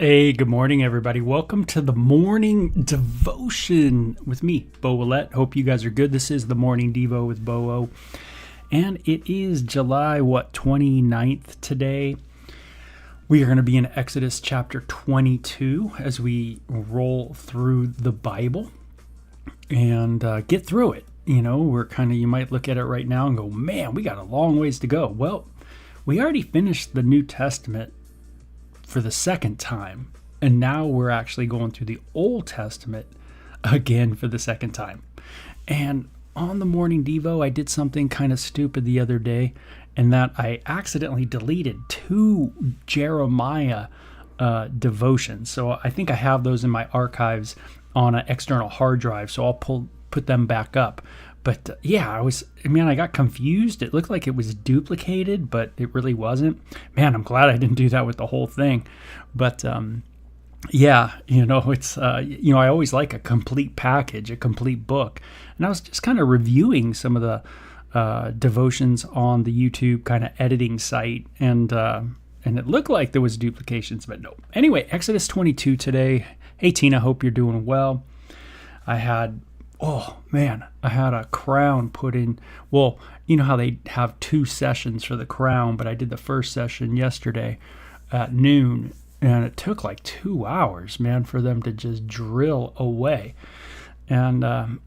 Hey, good morning, everybody. Welcome to the morning devotion with me, Beau. Hope you guys are good. This is the morning devo with Beau. And it is July, 29th today. We are going to be in Exodus chapter 22 as we roll through the Bible and get through it. We're you might look at it right now and go, man, we got a long ways to go. Well, we already finished the New Testament for the second time, and now we're actually going through the Old Testament again for the second time. And on the morning devo, I did something kind of stupid the other day, and that I accidentally deleted 2 Jeremiah devotions. So I think I have those in my archives on an external hard drive, so I'll put them back up. But I got confused. It looked like it was duplicated, but it really wasn't. Man, I'm glad I didn't do that with the whole thing. But it's, I always like a complete package, a complete book. And I was just kind of reviewing some of the devotions on the YouTube kind of editing site. And it looked like there was duplications, but no. Anyway, Exodus 22 today. Hey, Tina, hope you're doing well. I had a crown put in. Well, you know how they have 2 sessions for the crown, but I did the first session yesterday at noon, and it took like 2 hours, man, for them to just drill away. And, I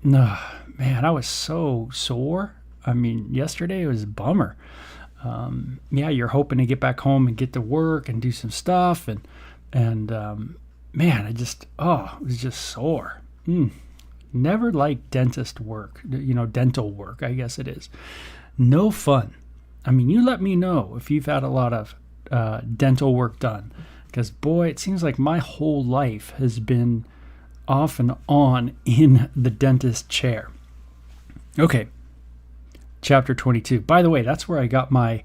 was so sore. I mean, yesterday was a bummer. You're hoping to get back home and get to work and do some stuff. It was just sore. Never liked dentist work, dental work, I guess it is. No fun. I mean, you let me know if you've had a lot of dental work done, because boy, it seems like my whole life has been off and on in the dentist chair. Okay, chapter 22. By the way, that's where I got my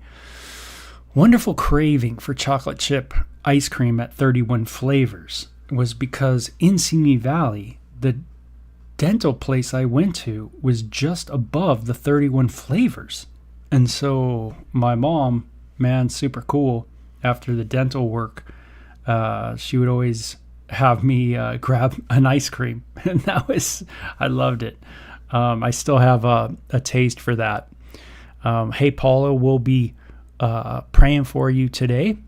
wonderful craving for chocolate chip ice cream at 31 Flavors, was because in Simi Valley, the dental place I went to was just above the 31 Flavors. And so my mom, man, super cool, after the dental work, she would always have me grab an ice cream. And I loved it. I still have a taste for that. Hey, Paula, we'll be praying for you today.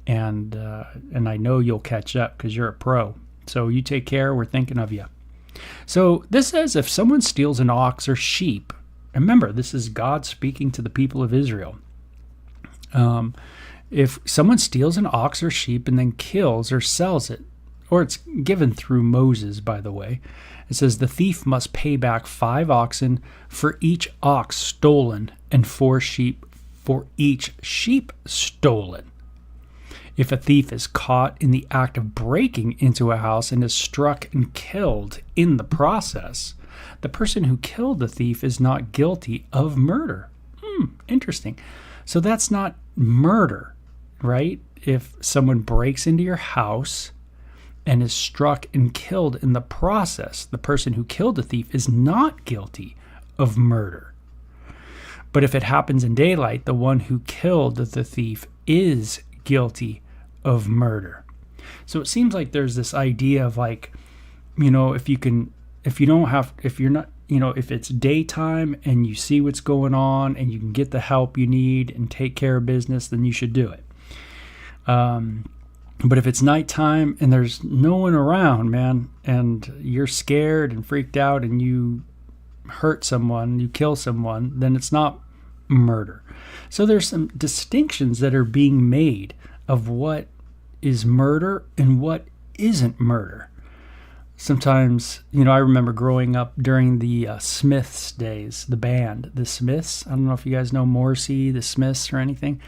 And I know you'll catch up because you're a pro. So you take care. We're thinking of you. So this says, if someone steals an ox or sheep, remember, this is God speaking to the people of Israel. If someone steals an ox or sheep and then kills or sells it, or it's given through Moses, by the way, it says the thief must pay back 5 oxen for each ox stolen and 4 sheep for each sheep stolen. If a thief is caught in the act of breaking into a house and is struck and killed in the process, the person who killed the thief is not guilty of murder. Interesting. So that's not murder, right? If someone breaks into your house and is struck and killed in the process, the person who killed the thief is not guilty of murder. But if it happens in daylight, the one who killed the thief is guilty of murder. So it seems like there's this idea of if it's daytime and you see what's going on and you can get the help you need and take care of business, then you should do it. But if it's nighttime and there's no one around, man, and you're scared and freaked out and you hurt someone, you kill someone, then it's not murder. So there's some distinctions that are being made of what is murder and what isn't murder. Sometimes, I remember growing up during the Smiths days, the band, the Smiths. I don't know if you guys know Morrissey, the Smiths, or anything,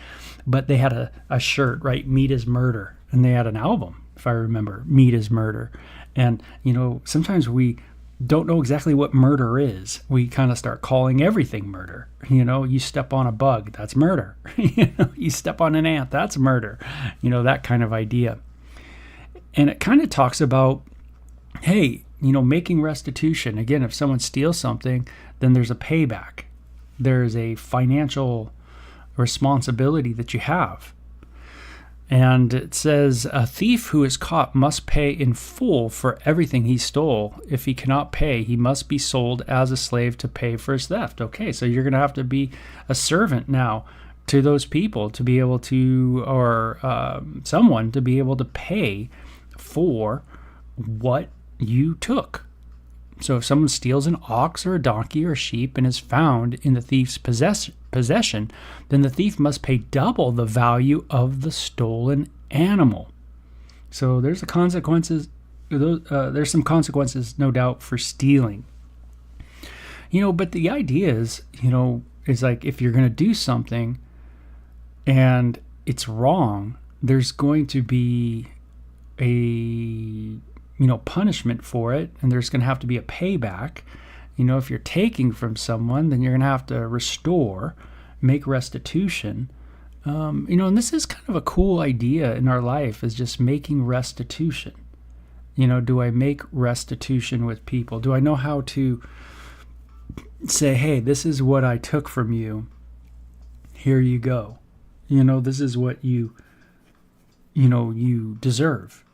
but they had a shirt, right? Meat is Murder. And they had an album, if I remember, Meat is Murder. And, sometimes we don't know exactly what murder is. We kind of start calling everything murder. You step on a bug, that's murder. You step on an ant, that's murder. That kind of idea. And it kind of talks about, hey, making restitution. Again, if someone steals something, then there's a payback. There's a financial responsibility that you have. And it says, a thief who is caught must pay in full for everything he stole. If he cannot pay, he must be sold as a slave to pay for his theft. Okay, so you're going to have to be a servant now to those people to be able to, or someone to be able to pay for what you took. So if someone steals an ox or a donkey or a sheep and is found in the thief's possession, then the thief must pay double the value of the stolen animal. So there's the consequences. There's some consequences, no doubt, for stealing. But the idea is, is like if you're going to do something and it's wrong, there's going to be a punishment for it, and there's going to have to be a payback. If you're taking from someone, then you're going to have to restore, make restitution. And this is kind of a cool idea in our life, is just making restitution. Do I make restitution with people? Do I know how to say, hey, this is what I took from you. Here you go. This is what you deserve,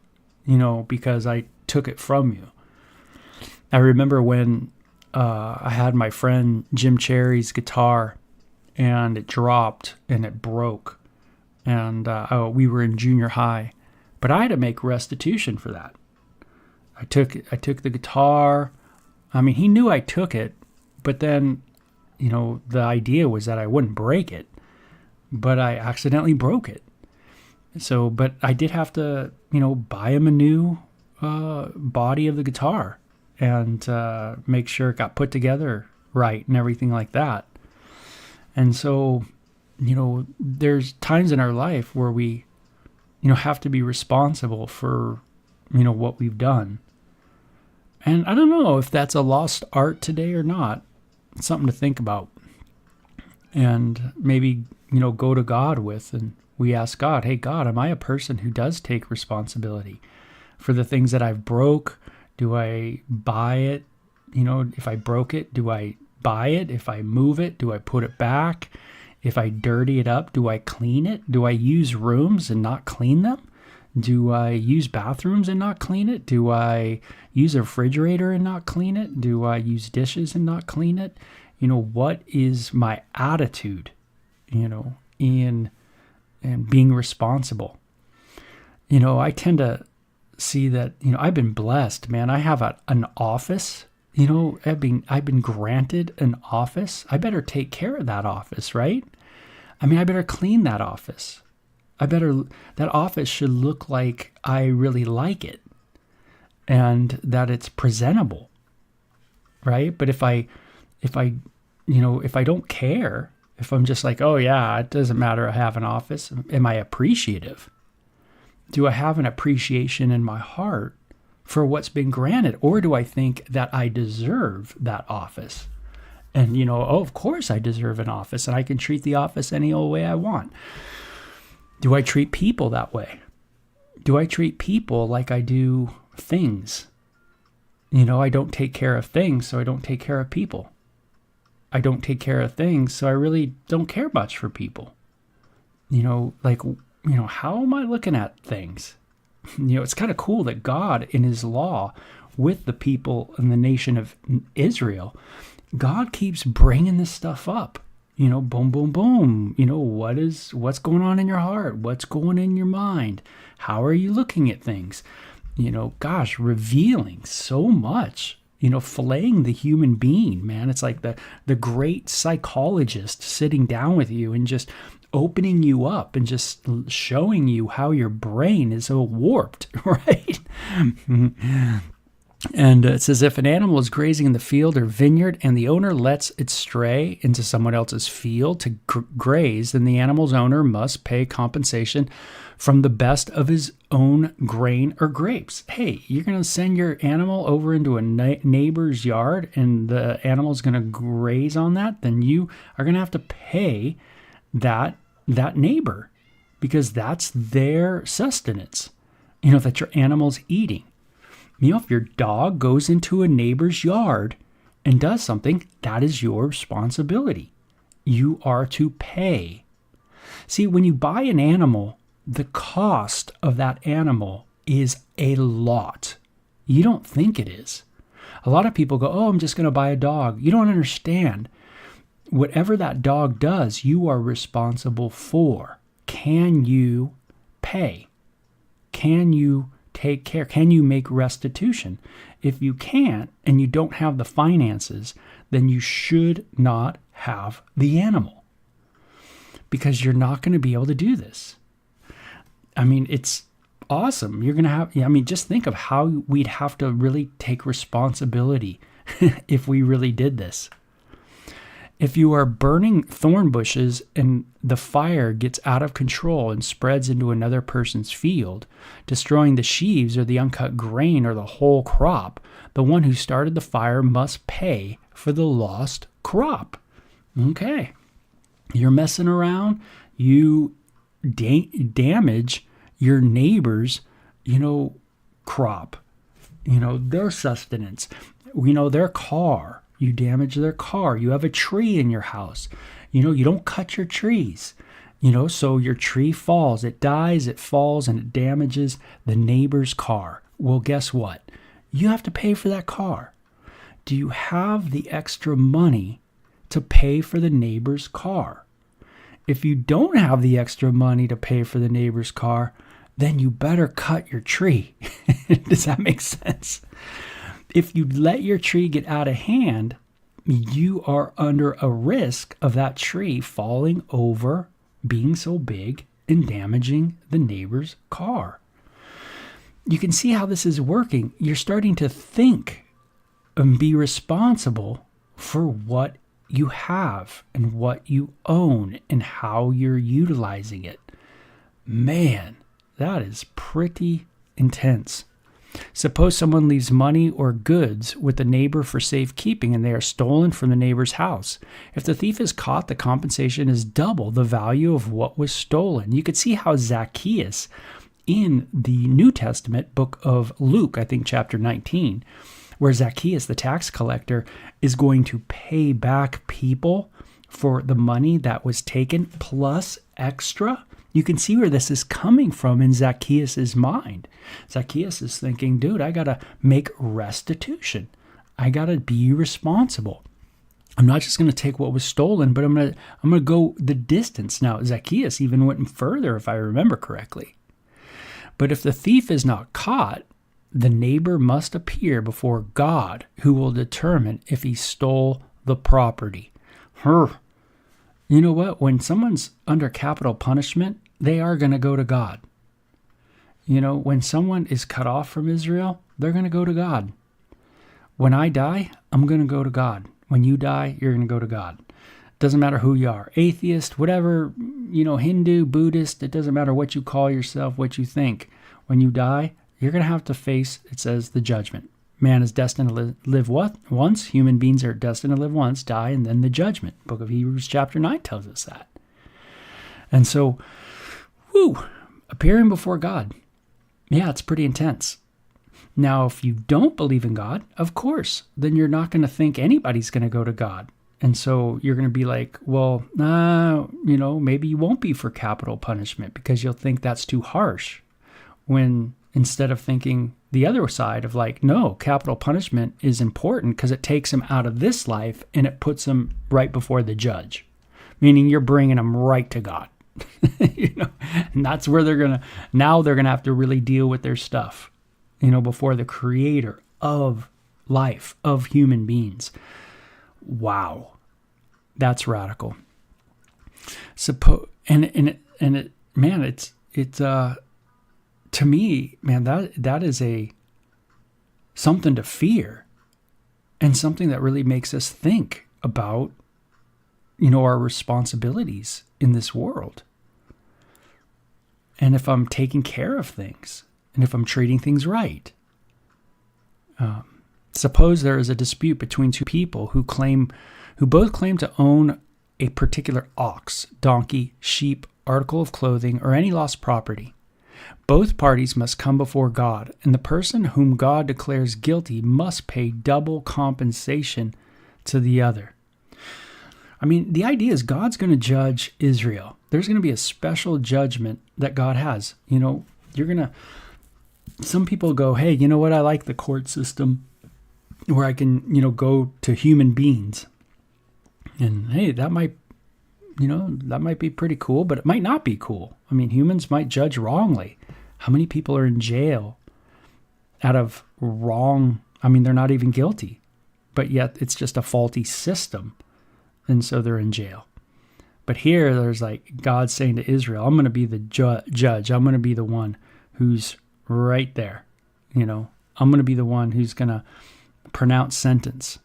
because I took it from you. I remember when I had my friend Jim Cherry's guitar, and it dropped and it broke, and we were in junior high, but I had to make restitution for that. I took the guitar. I mean, he knew I took it, but then, the idea was that I wouldn't break it, but I accidentally broke it. So, but I did have to, buy him a new body of the guitar and make sure it got put together right and everything like that. And so, there's times in our life where we, have to be responsible for, what we've done. And I don't know if that's a lost art today or not. It's something to think about. And maybe, go to God with, and we ask God, hey, God, am I a person who does take responsibility for the things that I've broke? Do I buy it? If I broke it, do I buy it? If I move it, do I put it back? If I dirty it up, do I clean it? Do I use rooms and not clean them? Do I use bathrooms and not clean it? Do I use a refrigerator and not clean it? Do I use dishes and not clean it? What is my attitude, in and being responsible? I tend to see that, I've been blessed, man. I have an office, I've been granted an office. I better take care of that office, right? I better clean that office. That office should look like I really like it and that it's presentable, right? But if I don't care, if I'm just like, oh yeah, it doesn't matter, I have an office, am I appreciative? Do I have an appreciation in my heart for what's been granted? Or do I think that I deserve that office? And, of course I deserve an office, and I can treat the office any old way I want. Do I treat people that way? Do I treat people like I do things? I don't take care of things, so I don't take care of people. I don't take care of things, so I really don't care much for people. How am I looking at things? It's kind of cool that God, in his law with the people in the nation of Israel, God keeps bringing this stuff up. Boom, boom, boom. What's going on in your heart? What's going in your mind? How are you looking at things? Revealing so much, filleting the human being, man. It's like the great psychologist sitting down with you and just opening you up and just showing you how your brain is so warped, right? And it says, if an animal is grazing in the field or vineyard and the owner lets it stray into someone else's field to graze, then the animal's owner must pay compensation from the best of his own grain or grapes. Hey, you're going to send your animal over into a neighbor's yard and the animal's going to graze on that, then you are going to have to pay that neighbor, because that's their sustenance, that your animal's eating. If your dog goes into a neighbor's yard and does something, that is your responsibility. You are to pay. See, when you buy an animal, the cost of that animal is a lot. You don't think it is. A lot of people go, oh, I'm just going to buy a dog. You don't understand. Whatever that dog does, you are responsible for. Can you pay? Can you take care? Can you make restitution? If you can't and you don't have the finances, then you should not have the animal, because you're not going to be able to do this. I mean, it's awesome. You're going to have, just think of how we'd have to really take responsibility if we really did this. If you are burning thorn bushes and the fire gets out of control and spreads into another person's field, destroying the sheaves or the uncut grain or the whole crop, the one who started the fire must pay for the lost crop. Okay. You're messing around, you damage your neighbor's, crop, their sustenance, their car. You damage their car. You have a tree in your house. You don't cut your trees. So your tree falls. It dies, it falls, and it damages the neighbor's car. Well, guess what? You have to pay for that car. Do you have the extra money to pay for the neighbor's car? If you don't have the extra money to pay for the neighbor's car, then you better cut your tree. Does that make sense? If you let your tree get out of hand, you are under a risk of that tree falling over, being so big, and damaging the neighbor's car. You can see how this is working. You're starting to think and be responsible for what you have and what you own and how you're utilizing it. Man, that is pretty intense. Suppose someone leaves money or goods with the neighbor for safekeeping and they are stolen from the neighbor's house. If the thief is caught, the compensation is double the value of what was stolen. You could see how Zacchaeus in the New Testament book of Luke, I think chapter 19, where Zacchaeus, the tax collector, is going to pay back people for the money that was taken plus extra. You can see where this is coming from in Zacchaeus' mind. Zacchaeus is thinking, dude, I got to make restitution. I got to be responsible. I'm not just going to take what was stolen, but I'm going to go the distance. Now, Zacchaeus even went further, if I remember correctly. But if the thief is not caught, the neighbor must appear before God, who will determine if he stole the property. You know what? When someone's under capital punishment, they are going to go to God. When someone is cut off from Israel, they're going to go to God. When I die, I'm going to go to God. When you die, you're going to go to God. Doesn't matter who you are, atheist, whatever, Hindu, Buddhist, it doesn't matter what you call yourself, what you think. When you die, you're going to have to face, it says, the judgment. Man is destined to live once. Human beings are destined to live once, die, and then the judgment. Book of Hebrews chapter 9 tells us that. And so, appearing before God. Yeah, it's pretty intense. Now, if you don't believe in God, of course, then you're not going to think anybody's going to go to God. And so you're going to be like, well, maybe you won't be for capital punishment because you'll think that's too harsh. When instead of thinking the other side of like, no, capital punishment is important because it takes him out of this life and it puts him right before the judge, meaning you're bringing him right to God. And that's where they're going to have to really deal with their stuff, before the creator of life, of human beings. Wow. That's radical. To me, man, that is something to fear and something that really makes us think about, our responsibilities in this world. And if I'm taking care of things and if I'm treating things right. Suppose there is a dispute between two people who both claim to own a particular ox, donkey, sheep, article of clothing, or any lost property. Both parties must come before God, and the person whom God declares guilty must pay double compensation to the other. The idea is God's going to judge Israel. There's going to be a special judgment that God has. Some people go, hey, you know what? I like the court system where I can, go to human beings. And hey, that might be pretty cool, but it might not be cool. I mean, humans might judge wrongly. How many people are in jail out of wrong? I mean, they're not even guilty, but yet it's just a faulty system. And so they're in jail. But here there's like God saying to Israel, I'm going to be the judge. I'm going to be the one who's right there. I'm going to be the one who's going to pronounce sentence.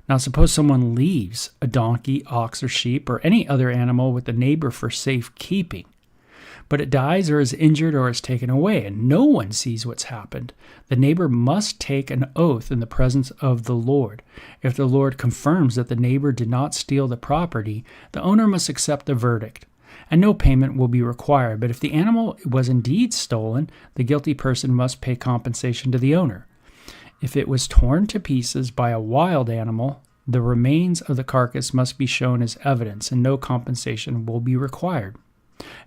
Now, suppose someone leaves a donkey, ox, or sheep, or any other animal with the neighbor for safekeeping, but it dies or is injured or is taken away, and no one sees what's happened. The neighbor must take an oath in the presence of the Lord. If the Lord confirms that the neighbor did not steal the property, the owner must accept the verdict, and no payment will be required. But if the animal was indeed stolen, the guilty person must pay compensation to the owner. If it was torn to pieces by a wild animal, the remains of the carcass must be shown as evidence, and no compensation will be required.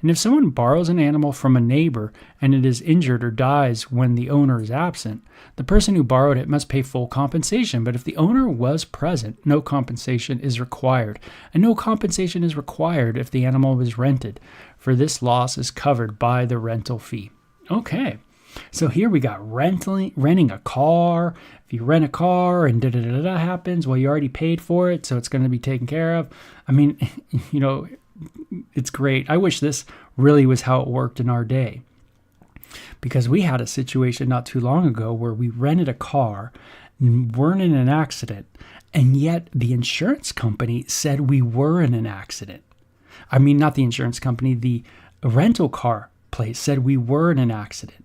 And if someone borrows an animal from a neighbor and it is injured or dies when the owner is absent, the person who borrowed it must pay full compensation. But if the owner was present, no compensation is required. And no compensation is required if the animal was rented, for this loss is covered by the rental fee. Okay, so here we got renting a car. If you rent a car and da-da-da-da happens, well, you already paid for it, so it's going to be taken care of. I mean, it's great. I wish this really was how it worked in our day, because we had a situation not too long ago where we rented a car, weren't in an accident, and yet the insurance company said we were in an accident. I mean, not the insurance company, the rental car place said we were in an accident.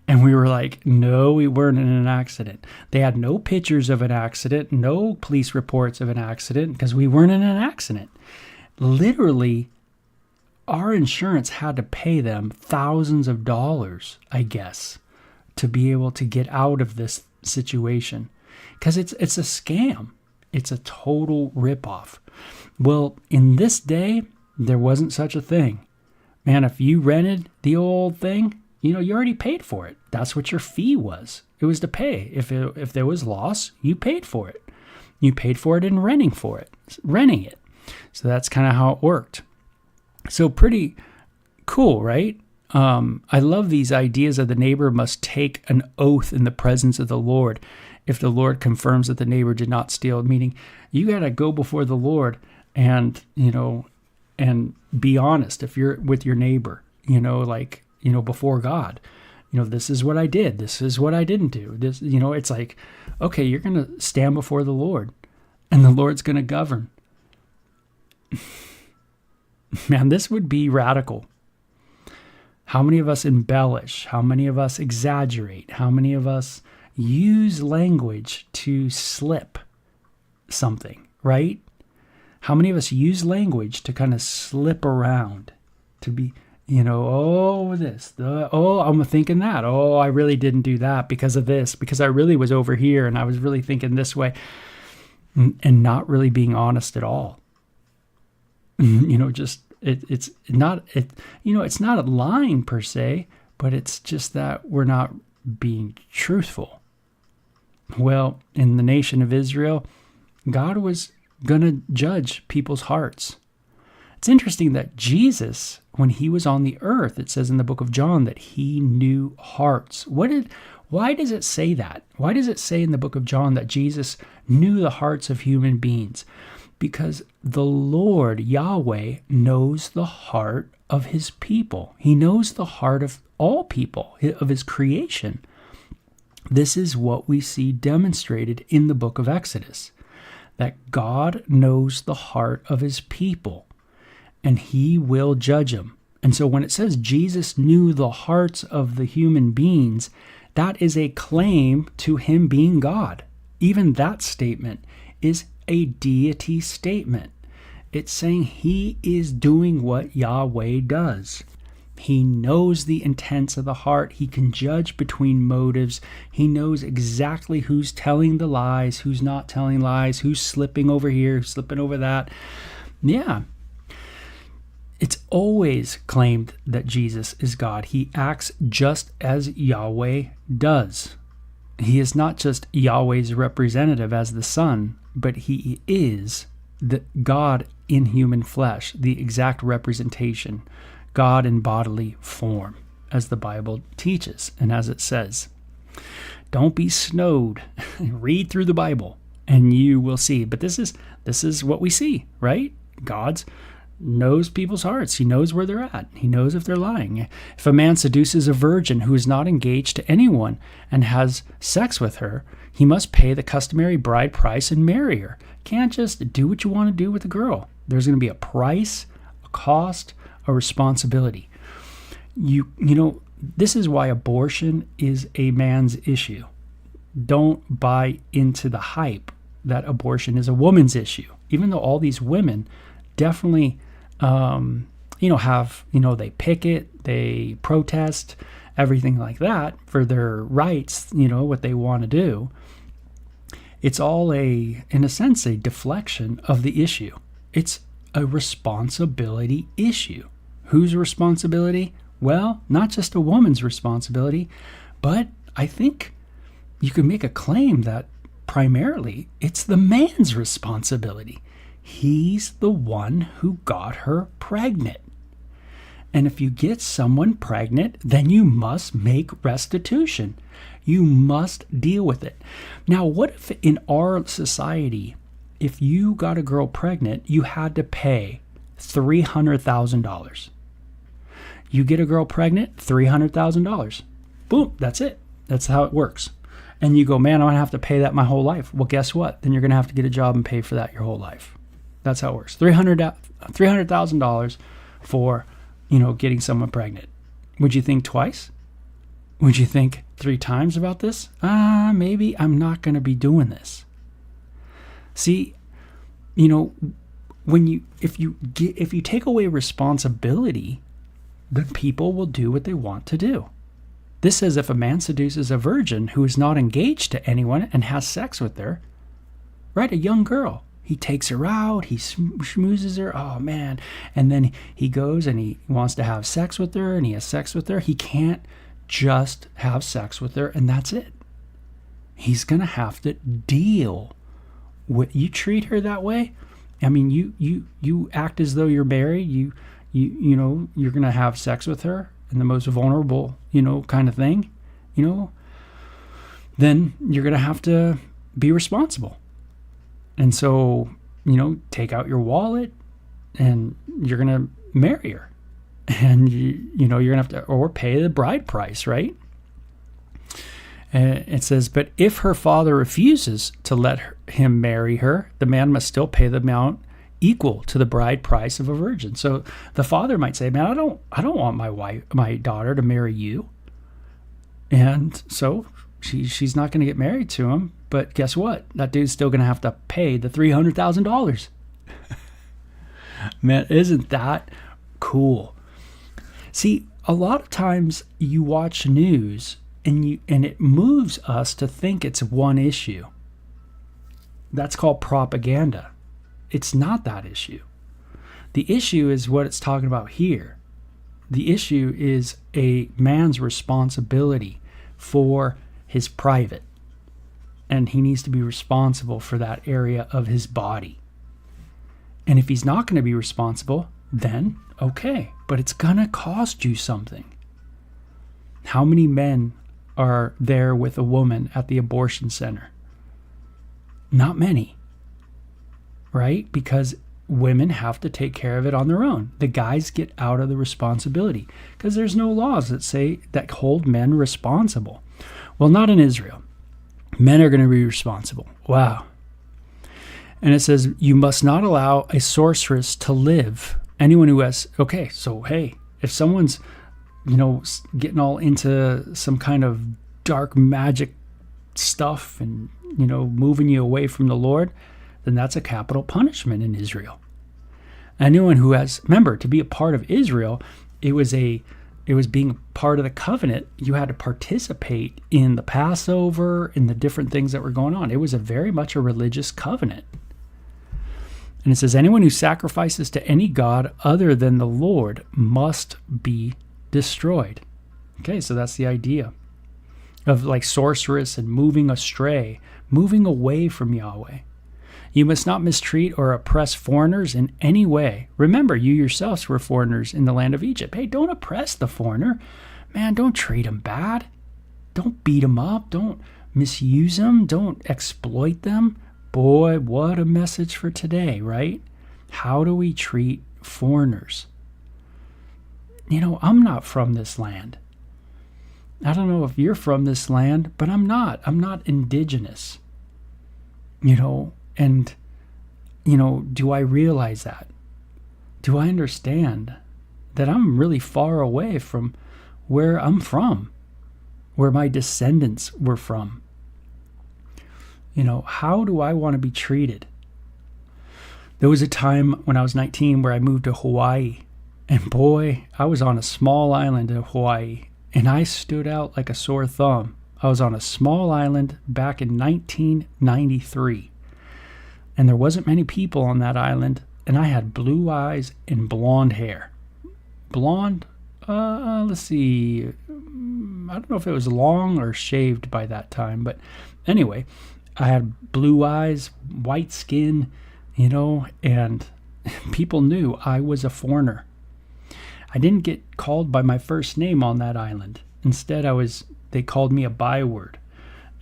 And we were like, no, we weren't in an accident. They had no pictures of an accident, no police reports of an accident, because we weren't in an accident. Literally, our insurance had to pay them thousands of dollars, I guess, to be able to get out of this situation, because it's a scam. It's a total ripoff. Well, in this day, there wasn't such a thing. Man, if you rented the old thing, you already paid for it. That's what your fee was. It was to pay. If there was loss, you paid for it. You paid for it in renting it. So that's kind of how it worked. So pretty cool, right? I love these ideas of the neighbor must take an oath in the presence of the Lord if the Lord confirms that the neighbor did not steal, meaning you got to go before the Lord and be honest if you're with your neighbor, before God. This is what I did. This is what I didn't do. This, it's like, okay, you're going to stand before the Lord and the Lord's going to govern. Man, this would be radical. How many of us embellish? How many of us exaggerate? How many of us use language to slip something, right? How many of us use language to kind of slip around, to be, I'm thinking that. Oh, I really didn't do that because of this, because I really was over here and I was really thinking this way, and not really being honest at all. It's not a lying per se, but it's just that we're not being truthful. Well, in the nation of Israel, God was going to judge people's hearts. It's interesting that Jesus, when he was on the earth, it says in the book of John that he knew hearts. Why does it say that? Why does it say in the book of John that Jesus knew the hearts of human beings? Because the Lord, Yahweh, knows the heart of his people. He knows the heart of all people, of his creation. This is what we see demonstrated in the book of Exodus, that God knows the heart of his people, and he will judge them. And so when it says Jesus knew the hearts of the human beings, that is a claim to him being God. Even that statement is a deity statement. It's saying he is doing what Yahweh does. He knows the intents of the heart. He can judge between motives. He knows exactly who's telling the lies, who's not telling lies, who's slipping over here, who's slipping over that. Yeah. It's always claimed that Jesus is God. He acts just as Yahweh does. He is not just Yahweh's representative as the Son, but he is the God in human flesh, the exact representation, God in bodily form, as the Bible teaches and as it says. Don't be snowed. Read through the Bible and you will see. But this is what we see, right? God knows people's hearts. He knows where they're at. He knows if they're lying. If a man seduces a virgin who is not engaged to anyone and has sex with her, he must pay the customary bride price and marry her. Can't just do what you want to do with a girl. There's going to be a price, a cost, a responsibility. You know, this is why abortion is a man's issue. Don't buy into the hype that abortion is a woman's issue. Even though all these women definitely they picket, they protest, everything like that for their rights, what they want to do. It's all in a sense, a deflection of the issue. It's a responsibility issue. Whose responsibility? Well, not just a woman's responsibility, but I think you could make a claim that primarily it's the man's responsibility. He's the one who got her pregnant. And if you get someone pregnant, then you must make restitution. You must deal with it. Now, what if in our society, if you got a girl pregnant, you had to pay $300,000? You get a girl pregnant, $300,000. Boom, that's it. That's how it works. And you go, man, I'm going to have to pay that my whole life. Well, guess what? Then you're going to have to get a job and pay for that your whole life. That's how it works. $300,000 for, getting someone pregnant. Would you think twice? Would you think 3 times about this? Maybe I'm not going to be doing this. See, if you take away responsibility, then people will do what they want to do. This says if a man seduces a virgin who is not engaged to anyone and has sex with her, right, a young girl, he takes her out, he schmoozes her, oh man, and then he goes and he wants to have sex with her and he has sex with her. He can't just have sex with her and that's it. He's going to have to deal with, you treat her that way. I mean, you act as though you're married, you're going to have sex with her in the most vulnerable, kind of thing, then you're going to have to be responsible. And so, take out your wallet and you're going to marry her. And, you're going to have to, or pay the bride price, right? It says, but if her father refuses to let him marry her, the man must still pay the amount equal to the bride price of a virgin. So the father might say, man, I don't want my daughter to marry you. And so she's not going to get married to him. But guess what? That dude's still going to have to pay the $300,000. Man, isn't that cool? See, a lot of times you watch news and it moves us to think it's one issue. That's called propaganda. It's not that issue. The issue is what it's talking about here. The issue is a man's responsibility for his private. And he needs to be responsible for that area of his body. And if he's not going to be responsible, then okay. But it's going to cost you something. How many men are there with a woman at the abortion center? Not many. Right? Because women have to take care of it on their own. The guys get out of the responsibility because there's no laws that hold men responsible. Well, not in Israel. Men are going to be responsible. Wow. And it says, you must not allow a sorceress to live. Anyone who has, okay, so hey, if someone's, getting all into some kind of dark magic stuff and, moving you away from the Lord, then that's a capital punishment in Israel. Anyone who has, remember, to be a part of Israel, it was being part of the covenant. You had to participate in the Passover, in the different things that were going on. It was very much a religious covenant. And it says, anyone who sacrifices to any god other than the Lord must be destroyed. Okay, so that's the idea of like sorceress and moving astray, moving away from Yahweh. You must not mistreat or oppress foreigners in any way. Remember, you yourselves were foreigners in the land of Egypt. Hey, don't oppress the foreigner. Man, don't treat him bad. Don't beat him up. Don't misuse them. Don't exploit them. Boy, what a message for today, right? How do we treat foreigners? I'm not from this land. I don't know if you're from this land, but I'm not. I'm not indigenous. And, do I realize that? Do I understand that I'm really far away from where I'm from, where my descendants were from? How do I want to be treated? There was a time when I was 19 where I moved to Hawaii. And boy, I was on a small island in Hawaii. And I stood out like a sore thumb. I was on a small island back in 1993. And there wasn't many people on that island. And I had blue eyes and blonde hair. Blonde? Let's see. I don't know if it was long or shaved by that time. But anyway, I had blue eyes, white skin, and people knew I was a foreigner. I didn't get called by my first name on that island. Instead, they called me a byword.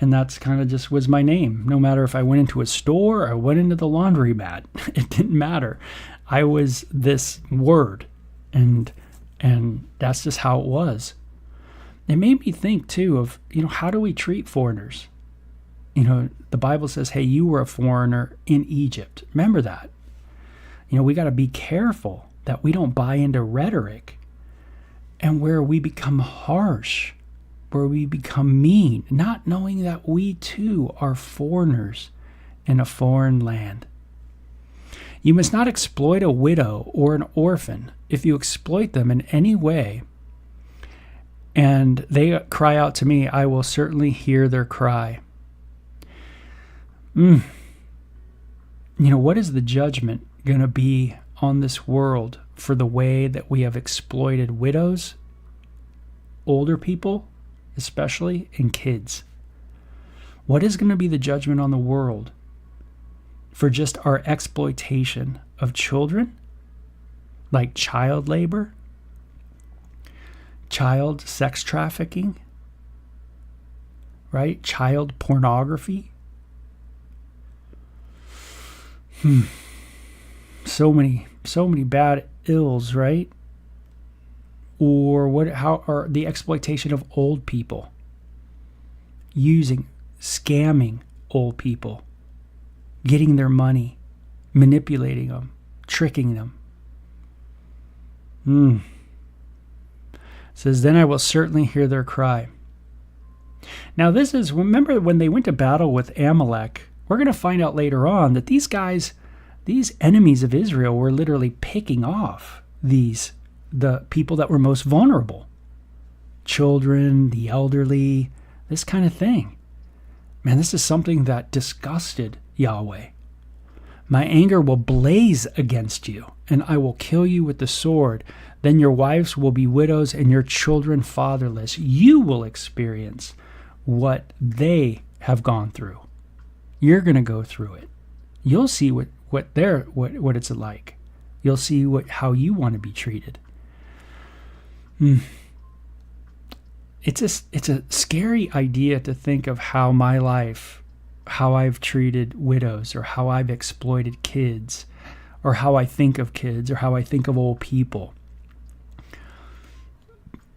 And that's kind of just was my name. No matter if I went into a store or I went into the laundromat, it didn't matter. I was this word. And that's just how it was. It made me think too of, how do we treat foreigners? The Bible says, hey, you were a foreigner in Egypt. Remember that. We got to be careful that we don't buy into rhetoric and where we become harsh, where we become mean, not knowing that we too are foreigners in a foreign land. You must not exploit a widow or an orphan. If you exploit them in any way and they cry out to me, I will certainly hear their cry. What is the judgment going to be on this world for the way that we have exploited widows, older people, especially, and kids? What is going to be the judgment on the world for just our exploitation of children, like child labor, child sex trafficking, right? Child pornography. So many bad ills, right? Or how are the exploitation of old people, scamming old people, getting their money, manipulating them, tricking them. It says, then I will certainly hear their cry. Now remember when they went to battle with Amalek, we're going to find out later on that these enemies of Israel were literally picking off the people that were most vulnerable. Children, the elderly, this kind of thing. Man, this is something that disgusted Yahweh. My anger will blaze against you, and I will kill you with the sword. Then your wives will be widows and your children fatherless. You will experience what they have gone through. You're going to go through it. You'll see what it's like. You'll see how you want to be treated. It's a scary idea to think of how my life, how I've treated widows, or how I've exploited kids, or how I think of kids, or how I think of old people.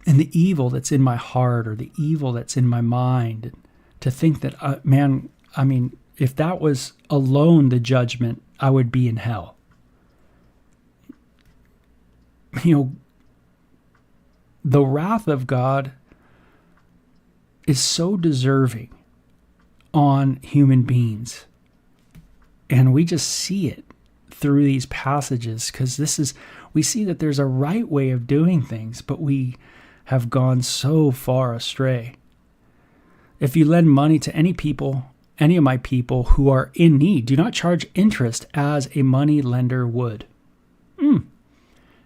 And the evil that's in my heart, or the evil that's in my mind, to think that, if that was alone the judgment, I would be in hell. The wrath of God is so deserving on human beings. And we just see it through these passages because we see that there's a right way of doing things, but we have gone so far astray. If you lend money to any people any of my people who are in need. Do not charge interest as a money lender would.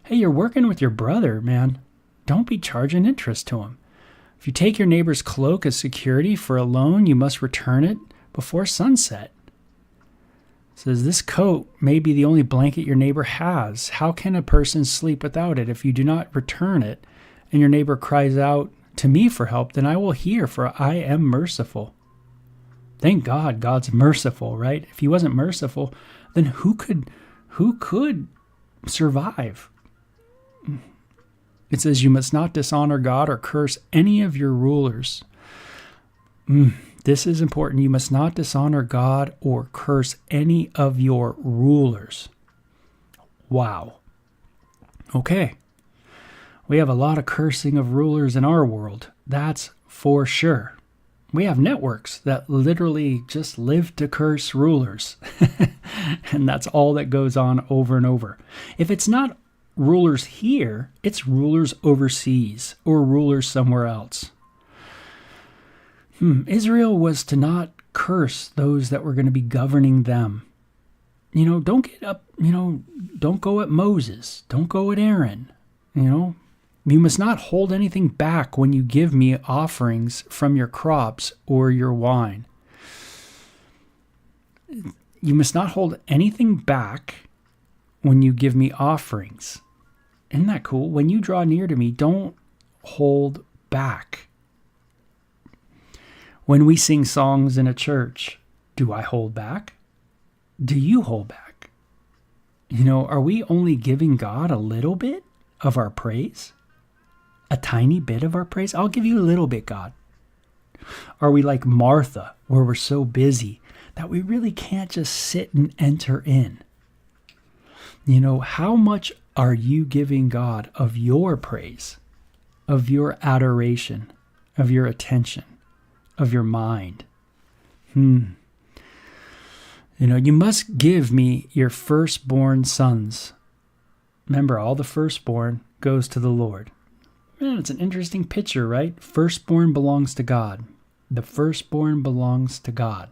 Hey, you're working with your brother, man. Don't be charging interest to him. If you take your neighbor's cloak as security for a loan, you must return it before sunset. It says, this coat may be the only blanket your neighbor has. How can a person sleep without it? If you do not return it, and your neighbor cries out to me for help, then I will hear, for I am merciful. Thank God God's merciful, right? If he wasn't merciful, then who could survive? It says, you must not dishonor God or curse any of your rulers. This is important. You must not dishonor God or curse any of your rulers. Wow. Okay. We have a lot of cursing of rulers in our world. That's for sure. We have networks that literally just live to curse rulers. And that's all that goes on over and over. If it's not rulers here, it's rulers overseas or rulers somewhere else. Israel was to not curse those that were going to be governing them. Don't get up, don't go at Moses. Don't go at Aaron. You must not hold anything back when you give me offerings from your crops or your wine. You must not hold anything back when you give me offerings. Isn't that cool? When you draw near to me, don't hold back. When we sing songs in a church, do I hold back? Do you hold back? Are we only giving God a little bit of our praise? A tiny bit of our praise? I'll give you a little bit, God. Are we like Martha, where we're so busy that we really can't just sit and enter in? How much are you giving God of your praise, of your adoration, of your attention, of your mind? You must give me your firstborn sons. Remember, all the firstborn goes to the Lord. Man, it's an interesting picture, right? Firstborn belongs to God. The firstborn belongs to God.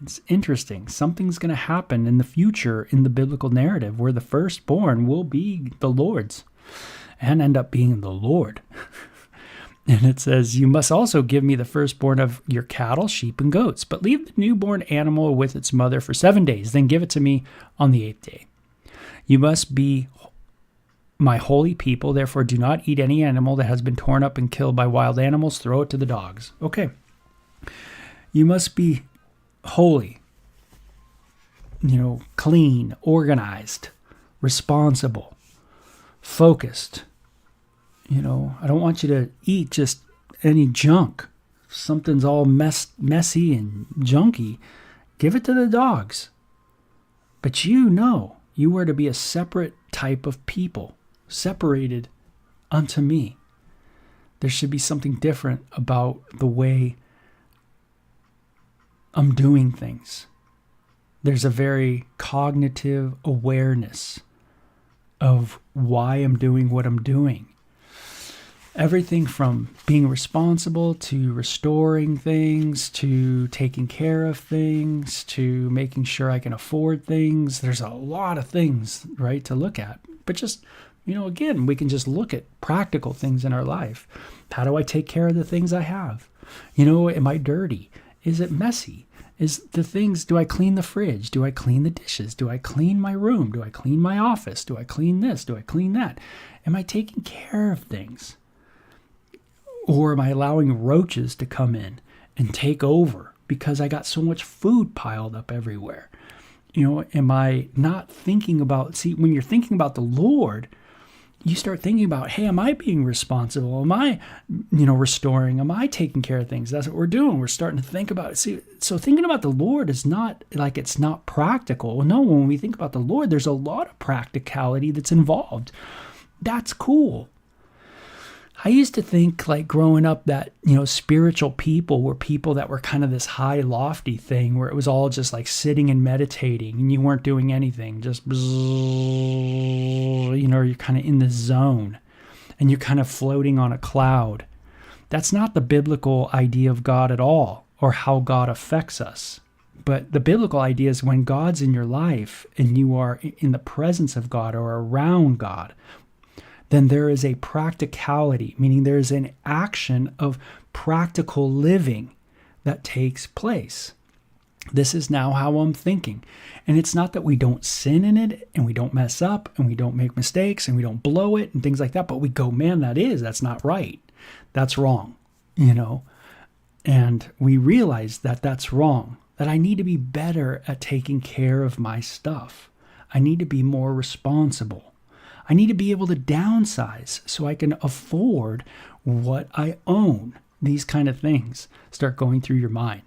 It's interesting. Something's going to happen in the future in the biblical narrative where the firstborn will be the Lord's and end up being the Lord. And it says, you must also give me the firstborn of your cattle, sheep, and goats, but leave the newborn animal with its mother for 7 days, then give it to me on the 8th day. You must be my holy people, therefore do not eat any animal that has been torn up and killed by wild animals. Throw it to the dogs. Okay. You must be holy, clean, organized, responsible, focused. I don't want you to eat just any junk. If something's all messy and junky, give it to the dogs. But you are to be a separate type of people, separated unto me. There should be something different about the way I'm doing things. There's a very cognitive awareness of why I'm doing what I'm doing. Everything from being responsible to restoring things to taking care of things to making sure I can afford things. There's a lot of things, right, to look at. But just, again, we can just look at practical things in our life. How do I take care of the things I have? Am I dirty? Is it messy? Do I clean the fridge? Do I clean the dishes? Do I clean my room? Do I clean my office? Do I clean this? Do I clean that? Am I taking care of things? Or am I allowing roaches to come in and take over because I got so much food piled up everywhere? Am I not thinking about, when you're thinking about the Lord, you start thinking about, hey, am I being responsible? Am I, restoring? Am I taking care of things? That's what we're doing. We're starting to think about it. So thinking about the Lord is not like it's not practical. No, when we think about the Lord, there's a lot of practicality that's involved. That's cool. I used to think, like, growing up that, spiritual people were people that were kind of this high lofty thing where it was all just like sitting and meditating and you weren't doing anything, just, you're kind of in the zone and you're kind of floating on a cloud. That's not the biblical idea of God at all. or how God affects us. But the biblical idea is when God's in your life and you are in the presence of God or around God, then there is a practicality, meaning there is an action of practical living that takes place. This is now how I'm thinking. And it's not that we don't sin in it and we don't mess up and we don't make mistakes and we don't blow it and things like that, but we go, man, that's not right. That's wrong, And we realize that that's wrong, that I need to be better at taking care of my stuff. I need to be more responsible. I need to be able to downsize so I can afford what I own. These kind of things start going through your mind.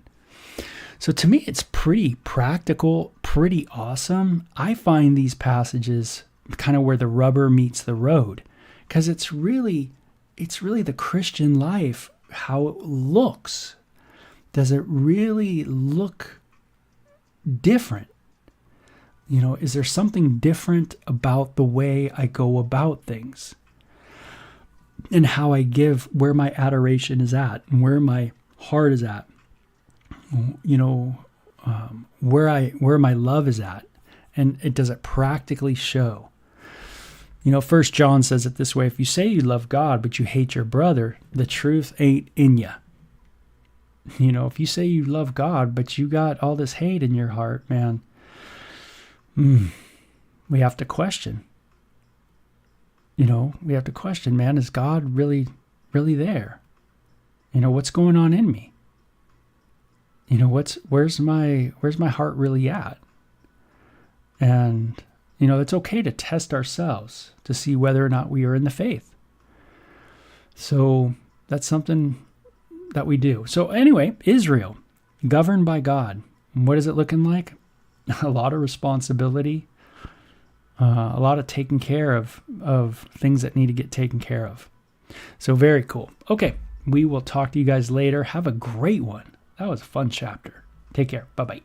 So to me, it's pretty practical, pretty awesome. I find these passages kind of where the rubber meets the road, because it's really the Christian life, how it looks. Does it really look different? Is there something different about the way I go about things and how I give, where my adoration is at and where my heart is at? Where my love is at, and does it practically show? 1 John says it this way: if you say you love God but you hate your brother, the truth ain't in you. If you say you love God but you got all this hate in your heart, man, we have to question. We have to question, man, is God really, really there? What's going on in me? Where's my heart really at? And, it's okay to test ourselves to see whether or not we are in the faith. So that's something that we do. So anyway, Israel, governed by God. What is it looking like? A lot of responsibility, a lot of taking care of things that need to get taken care of. So very cool. Okay, we will talk to you guys later. Have a great one. That was a fun chapter. Take care. Bye-bye.